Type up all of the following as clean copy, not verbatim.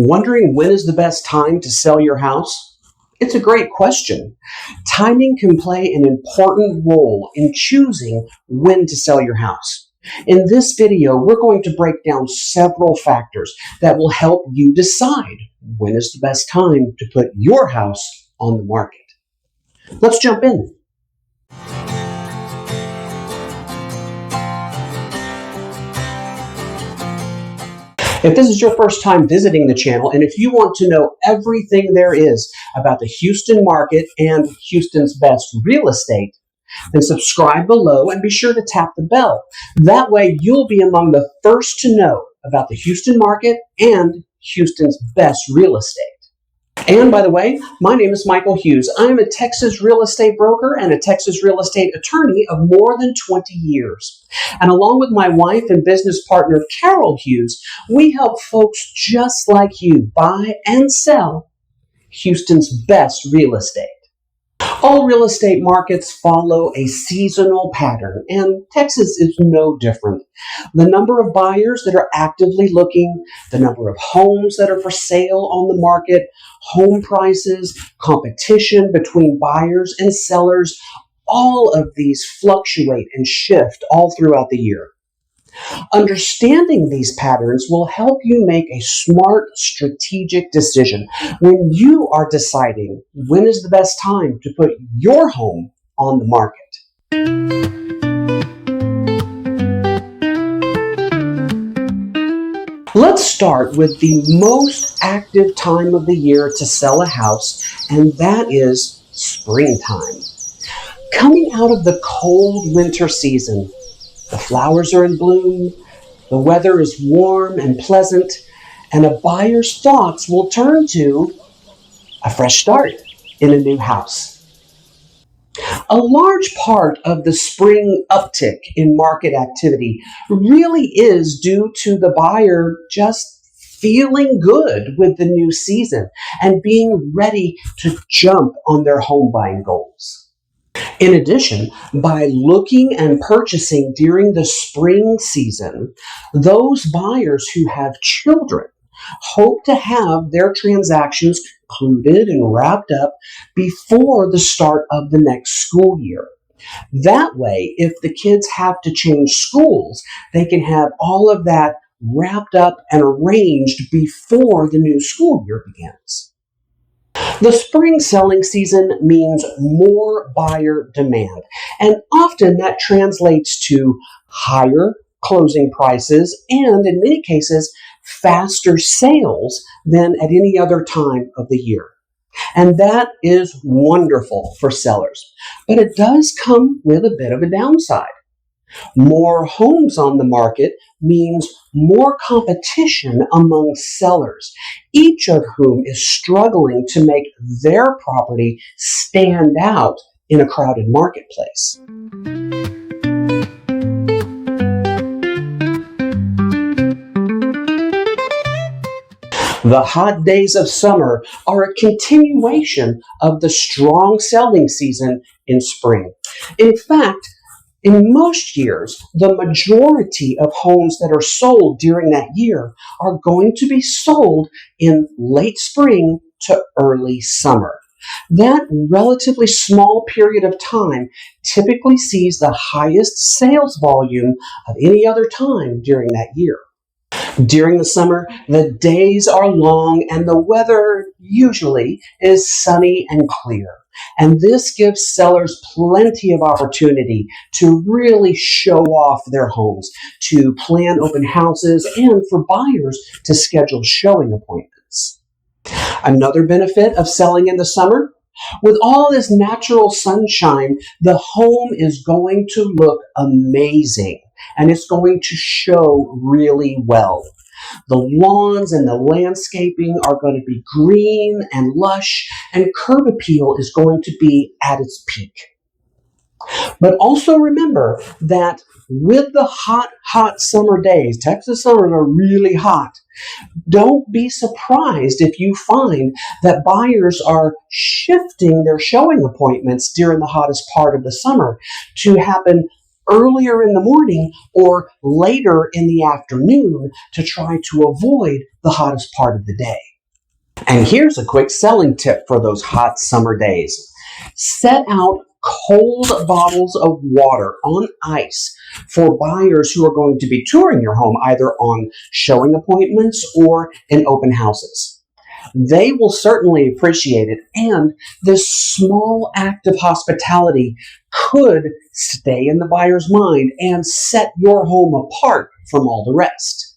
Wondering when is the best time to sell your house? It's a great question. Timing can play an important role in choosing when to sell your house. In this video, we're going to break down several factors that will help you decide when is the best time to put your house on the market. Let's jump in. If this is your first time visiting the channel, and if you want to know everything there is about the Houston market and Houston's best real estate, then subscribe below and be sure to tap the bell. That way you'll be among the first to know about the Houston market and Houston's best real estate. And by the way, my name is Michael Hughes. I am a Texas real estate broker and a Texas real estate attorney of more than 20 years. And along with my wife and business partner, Carol Hughes, we help folks just like you buy and sell Houston's best real estate. All real estate markets follow a seasonal pattern, and Texas is no different. The number of buyers that are actively looking, the number of homes that are for sale on the market, home prices, competition between buyers and sellers, all of these fluctuate and shift all throughout the year. Understanding these patterns will help you make a smart, strategic decision when you are deciding when is the best time to put your home on the market. Let's start with the most active time of the year to sell a house, and that is springtime. Coming out of the cold winter season, the flowers are in bloom, the weather is warm and pleasant, and a buyer's thoughts will turn to a fresh start in a new house. A large part of the spring uptick in market activity really is due to the buyer just feeling good with the new season and being ready to jump on their home buying goals. In addition, by looking and purchasing during the spring season, those buyers who have children hope to have their transactions concluded and wrapped up before the start of the next school year. That way, if the kids have to change schools, they can have all of that wrapped up and arranged before the new school year begins. The spring selling season means more buyer demand, and often that translates to higher closing prices and, in many cases, faster sales than at any other time of the year. And that is wonderful for sellers, but it does come with a bit of a downside. More homes on the market means more competition among sellers, each of whom is struggling to make their property stand out in a crowded marketplace. The hot days of summer are a continuation of the strong selling season in spring. In fact, in most years, the majority of homes that are sold during that year are going to be sold in late spring to early summer. That relatively small period of time typically sees the highest sales volume of any other time during that year. During the summer, the days are long and the weather usually is sunny and clear. And this gives sellers plenty of opportunity to really show off their homes, to plan open houses, and for buyers to schedule showing appointments. Another benefit of selling in the summer, with all this natural sunshine, the home is going to look amazing and it's going to show really well. The lawns and the landscaping are going to be green and lush, and curb appeal is going to be at its peak. But also remember that with the hot summer days, Texas summers are really hot. Don't be surprised if you find that buyers are shifting their showing appointments during the hottest part of the summer to happen earlier in the morning or later in the afternoon to try to avoid the hottest part of the day. And here's a quick selling tip for those hot summer days. Set out cold bottles of water on ice for buyers who are going to be touring your home, either on showing appointments or in open houses. They will certainly appreciate it, and this small act of hospitality could stay in the buyer's mind and set your home apart from all the rest.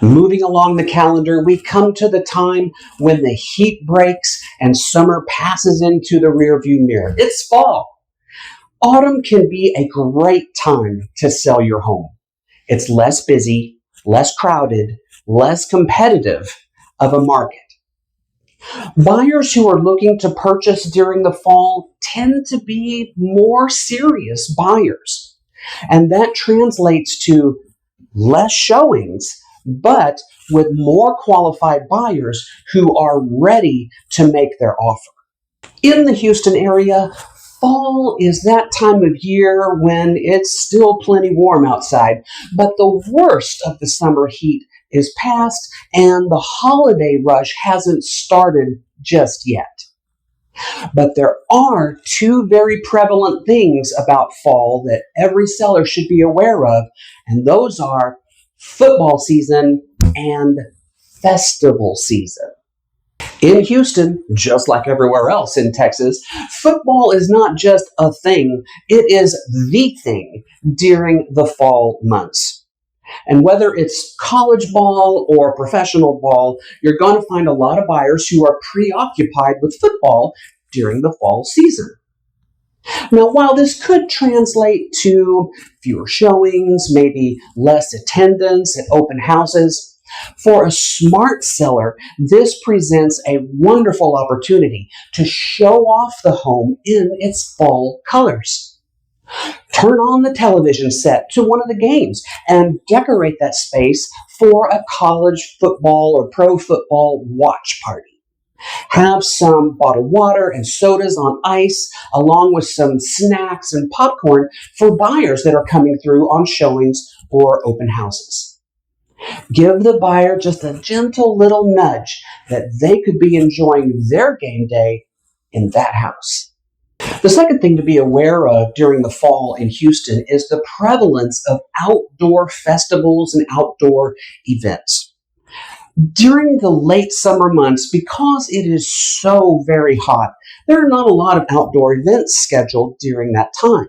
Moving along the calendar, we come to the time when the heat breaks and summer passes into the rearview mirror. It's fall. Autumn can be a great time to sell your home. It's less busy, less crowded, less competitive of a market. Buyers who are looking to purchase during the fall tend to be more serious buyers, and that translates to less showings, but with more qualified buyers who are ready to make their offer. In the Houston area, fall is that time of year when it's still plenty warm outside, but the worst of the summer heat is past and the holiday rush hasn't started just yet. But there are two very prevalent things about fall that every seller should be aware of, and those are football season and festival season. In Houston, just like everywhere else in Texas, football is not just a thing, it is the thing during the fall months. And whether it's college ball or professional ball, you're going to find a lot of buyers who are preoccupied with football during the fall season. Now, while this could translate to fewer showings, maybe less attendance at open houses, for a smart seller, this presents a wonderful opportunity to show off the home in its fall colors. Turn on the television set to one of the games and decorate that space for a college football or pro football watch party. Have some bottled water and sodas on ice, along with some snacks and popcorn for buyers that are coming through on showings or open houses. Give the buyer just a gentle little nudge that they could be enjoying their game day in that house. The second thing to be aware of during the fall in Houston is the prevalence of outdoor festivals and outdoor events. During the late summer months, because it is so very hot, there are not a lot of outdoor events scheduled during that time.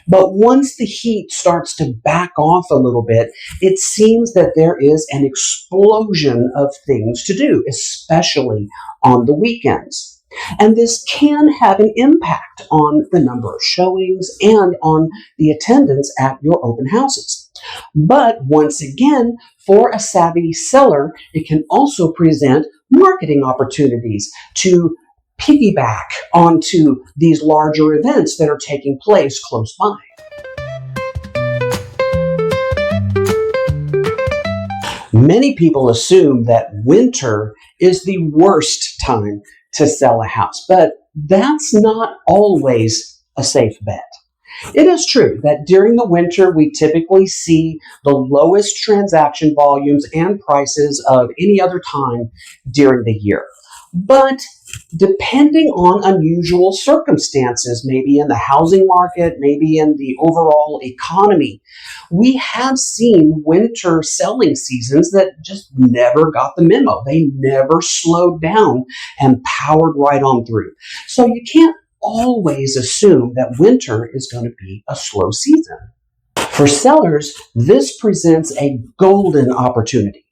But once the heat starts to back off a little bit, it seems that there is an explosion of things to do, especially on the weekends. And this can have an impact on the number of showings and on the attendance at your open houses. But once again, for a savvy seller, it can also present marketing opportunities to piggyback onto these larger events that are taking place close by. Many people assume that winter is the worst time to sell a house, but that's not always a safe bet. It is true that during the winter, we typically see the lowest transaction volumes and prices of any other time during the year. But depending on unusual circumstances, maybe in the housing market, maybe in the overall economy, we have seen winter selling seasons that just never got the memo. They never slowed down and powered right on through. So you can't always assume that winter is going to be a slow season. For sellers, this presents a golden opportunity.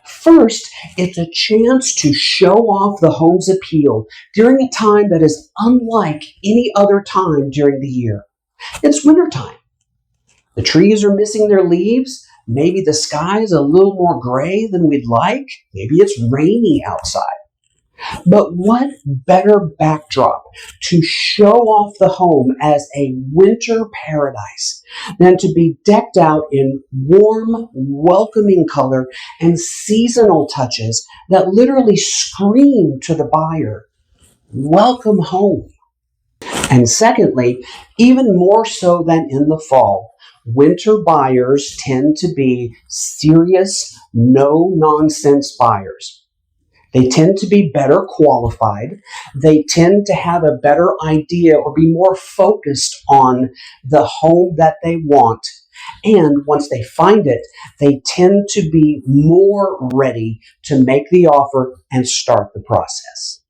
First, it's a chance to show off the home's appeal during a time that is unlike any other time during the year. It's wintertime. The trees are missing their leaves. Maybe the sky's a little more gray than we'd like. Maybe it's rainy outside. But what better backdrop to show off the home as a winter paradise than to be decked out in warm, welcoming color and seasonal touches that literally scream to the buyer, "Welcome home." And secondly, even more so than in the fall, winter buyers tend to be serious, no nonsense buyers. They tend to be better qualified. They tend to have a better idea or be more focused on the home that they want. And once they find it, they tend to be more ready to make the offer and start the process.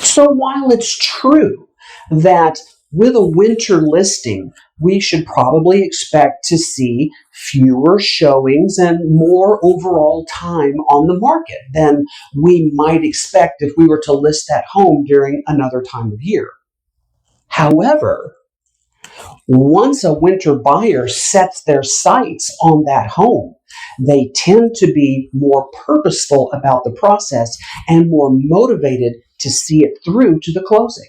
So while it's true that with a winter listing, we should probably expect to see fewer showings and more overall time on the market than we might expect if we were to list that home during another time of year. However, once a winter buyer sets their sights on that home, they tend to be more purposeful about the process and more motivated to see it through to the closing.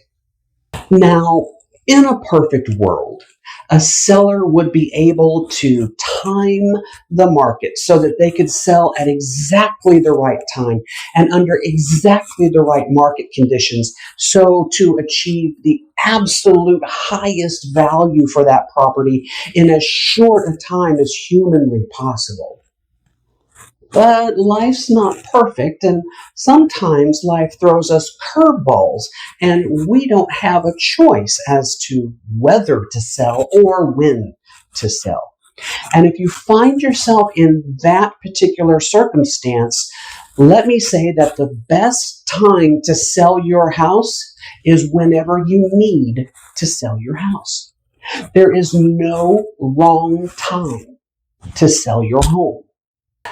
Now, in a perfect world, a seller would be able to time the market so that they could sell at exactly the right time and under exactly the right market conditions, so to achieve the absolute highest value for that property in as short a time as humanly possible. But life's not perfect, and sometimes life throws us curveballs, and we don't have a choice as to whether to sell or when to sell. And if you find yourself in that particular circumstance, let me say that the best time to sell your house is whenever you need to sell your house. There is no wrong time to sell your home.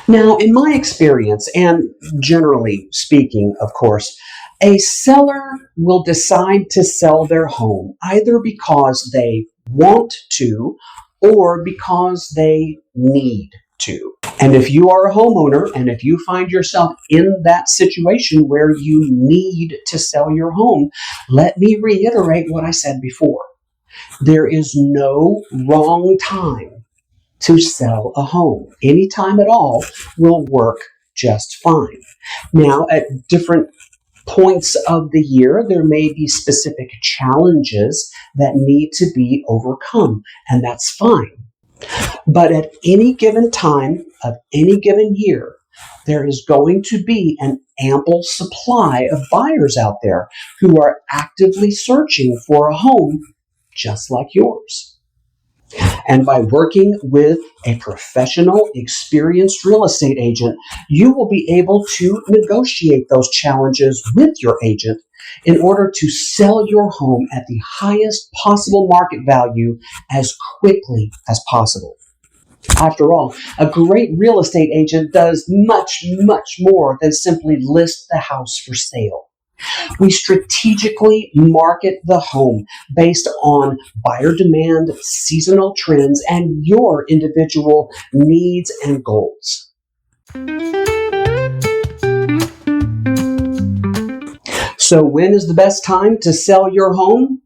Now, in my experience, and generally speaking, of course, a seller will decide to sell their home either because they want to or because they need to. And if you are a homeowner and if you find yourself in that situation where you need to sell your home, let me reiterate what I said before. There is no wrong time to sell a home. Any time at all will work just fine. Now, at different points of the year, there may be specific challenges that need to be overcome, and that's fine. But at any given time of any given year, there is going to be an ample supply of buyers out there who are actively searching for a home just like yours. And by working with a professional, experienced real estate agent, you will be able to negotiate those challenges with your agent in order to sell your home at the highest possible market value as quickly as possible. After all, a great real estate agent does much, much more than simply list the house for sale. We strategically market the home based on buyer demand, seasonal trends, and your individual needs and goals. So when is the best time to sell your home?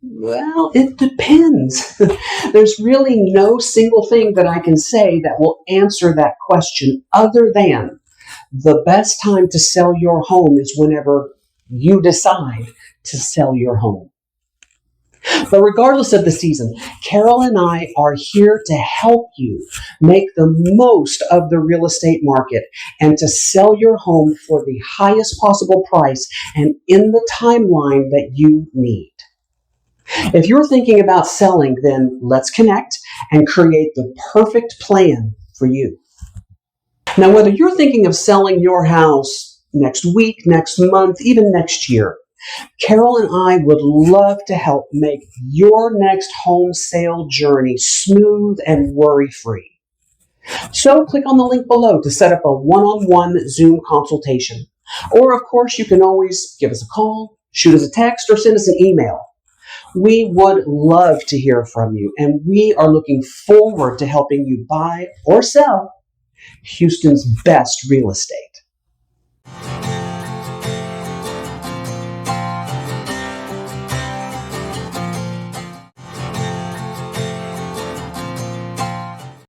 Well, it depends. There's really no single thing that I can say that will answer that question other than the best time to sell your home is whenever you decide to sell your home. But regardless of the season, Carol and I are here to help you make the most of the real estate market and to sell your home for the highest possible price and in the timeline that you need. If you're thinking about selling, then let's connect and create the perfect plan for you. Now, whether you're thinking of selling your house next week, next month, even next year, Carol and I would love to help make your next home sale journey smooth and worry-free. So click on the link below to set up a one-on-one Zoom consultation. Or, of course, you can always give us a call, shoot us a text, or send us an email. We would love to hear from you, and we are looking forward to helping you buy or sell Houston's best real estate.